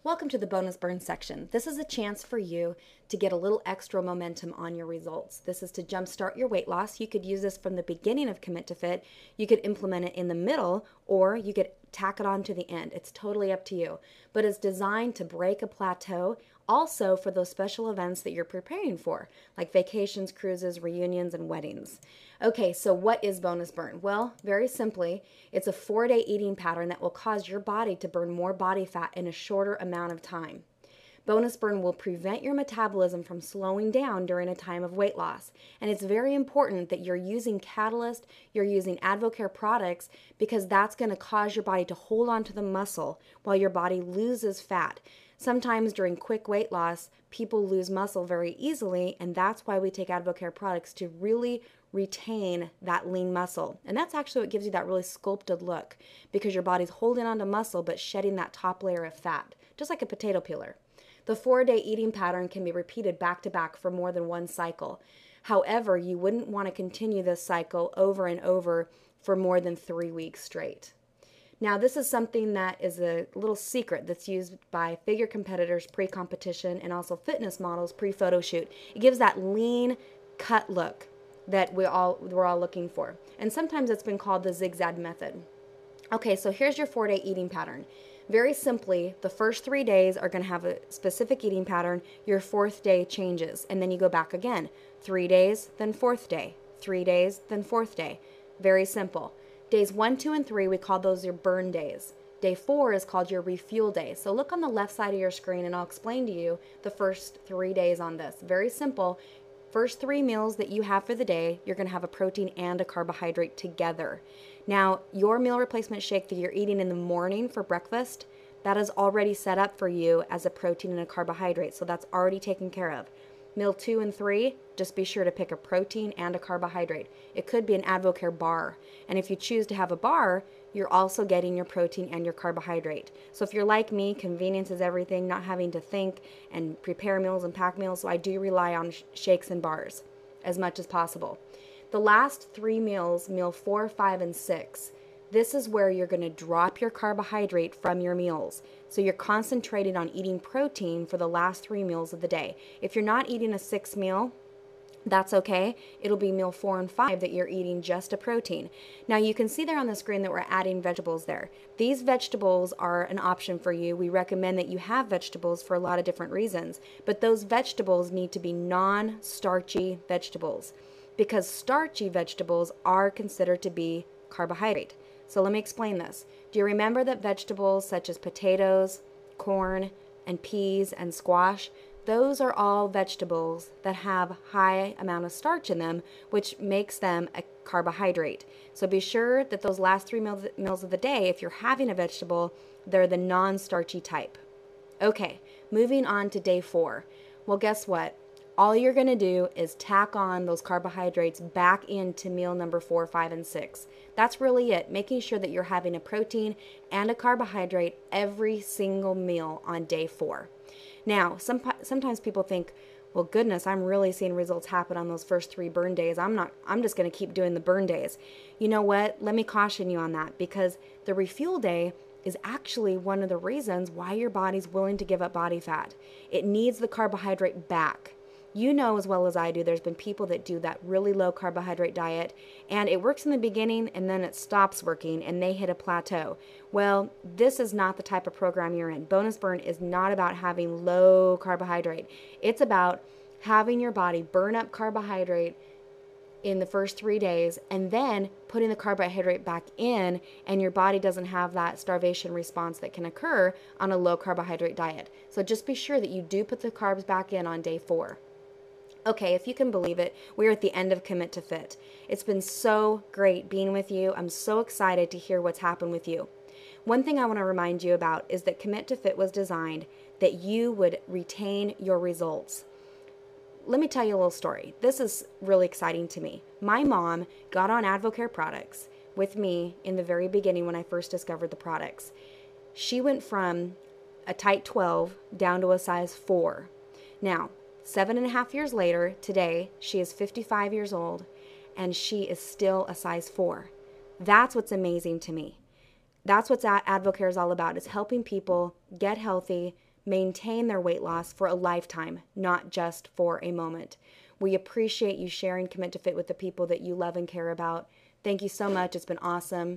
Welcome to the bonus burn section. This is a chance for you to get a little extra momentum on your results. This is to jumpstart your weight loss. You could use this from the beginning of Commit to Fit. You could implement it in the middle, or you could tack it on to the end. It's totally up to you. But it's designed to break a plateau, also for those special events that you're preparing for, like vacations, cruises, reunions, and weddings. Okay, so what is bonus burn? Well, very simply, it's a 4-day eating pattern that will cause your body to burn more body fat in a shorter amount of time. Bonus burn will prevent your metabolism from slowing down during a time of weight loss. And it's very important that you're using Catalyst, you're using Advocare products, because that's going to cause your body to hold on to the muscle while your body loses fat. Sometimes during quick weight loss, people lose muscle very easily, and that's why we take Advocare products to really retain that lean muscle. And that's actually what gives you that really sculpted look, because your body's holding on to muscle but shedding that top layer of fat, just like a potato peeler. The 4-day eating pattern can be repeated back to back for more than one cycle. However, you wouldn't want to continue this cycle over and over for more than 3 weeks straight. Now, this is something that is a little secret that's used by figure competitors pre-competition and also fitness models pre-photo shoot. It gives that lean cut look that we're all looking for. And sometimes it's been called the zigzag method. Okay, so here's your 4-day eating pattern. Very simply, the first 3 days are going to have a specific eating pattern. Your 4th day changes, and then you go back again. 3 days, then 4th day. 3 days, then 4th day. Very simple. Days 1, 2, and 3, we call those your burn days. Day 4 is called your refuel day. So look on the left side of your screen, and I'll explain to you the first 3 days on this. Very simple. First 3 meals that you have for the day, you're going to have a protein and a carbohydrate together. Now, your meal replacement shake that you're eating in the morning for breakfast, that is already set up for you as a protein and a carbohydrate, so that's already taken care of. Meal 2 and 3, just be sure to pick a protein and a carbohydrate. It could be an Advocare bar, and if you choose to have a bar, you're also getting your protein and your carbohydrate. So if you're like me, convenience is everything, not having to think and prepare meals and pack meals, so I do rely on shakes and bars as much as possible. The last 3 meals, meal 4, 5, and 6, this is where you're going to drop your carbohydrate from your meals. So you're concentrating on eating protein for the last 3 meals of the day. If you're not eating a 6th meal, that's okay. It'll be meal 4 and 5 that you're eating just a protein. Now you can see there on the screen that we're adding vegetables there. These vegetables are an option for you. We recommend that you have vegetables for a lot of different reasons, but those vegetables need to be non-starchy vegetables, because starchy vegetables are considered to be carbohydrate. So let me explain this. Do you remember that vegetables such as potatoes, corn, and peas and squash, those are all vegetables that have high amount of starch in them, which makes them a carbohydrate. So be sure that those last 3 meals of the day, if you're having a vegetable, they're the non-starchy type. Okay, moving on to day 4. Well, guess what? All you're going to do is tack on those carbohydrates back into meal number 4, 5, and 6. That's really it, making sure that you're having a protein and a carbohydrate every single meal on day 4. Now, sometimes people think, well, goodness, I'm really seeing results happen on those first 3 burn days. I'm just going to keep doing the burn days. You know what? Let me caution you on that, because the refuel day is actually one of the reasons why your body's willing to give up body fat. It needs the carbohydrate back. You know as well as I do, there's been people that do that really low carbohydrate diet, and it works in the beginning and then it stops working and they hit a plateau. Well, this is not the type of program you're in. Bonus Burn is not about having low carbohydrate. It's about having your body burn up carbohydrate in the first 3 days and then putting the carbohydrate back in, and your body doesn't have that starvation response that can occur on a low carbohydrate diet. So just be sure that you do put the carbs back in on day 4. Okay, if you can believe it, we're at the end of Commit to Fit. It's been so great being with you. I'm so excited to hear what's happened with you. One thing I want to remind you about is that Commit to Fit was designed that you would retain your results. Let me tell you a little story. This is really exciting to me. My mom got on Advocare products with me in the very beginning when I first discovered the products. She went from a tight 12 down to a size 4. Now, 7.5 years later, today, she is 55 years old, and she is still a size 4. That's what's amazing to me. That's what Advocare is all about, is helping people get healthy, maintain their weight loss for a lifetime, not just for a moment. We appreciate you sharing Commit to Fit with the people that you love and care about. Thank you so much. It's been awesome.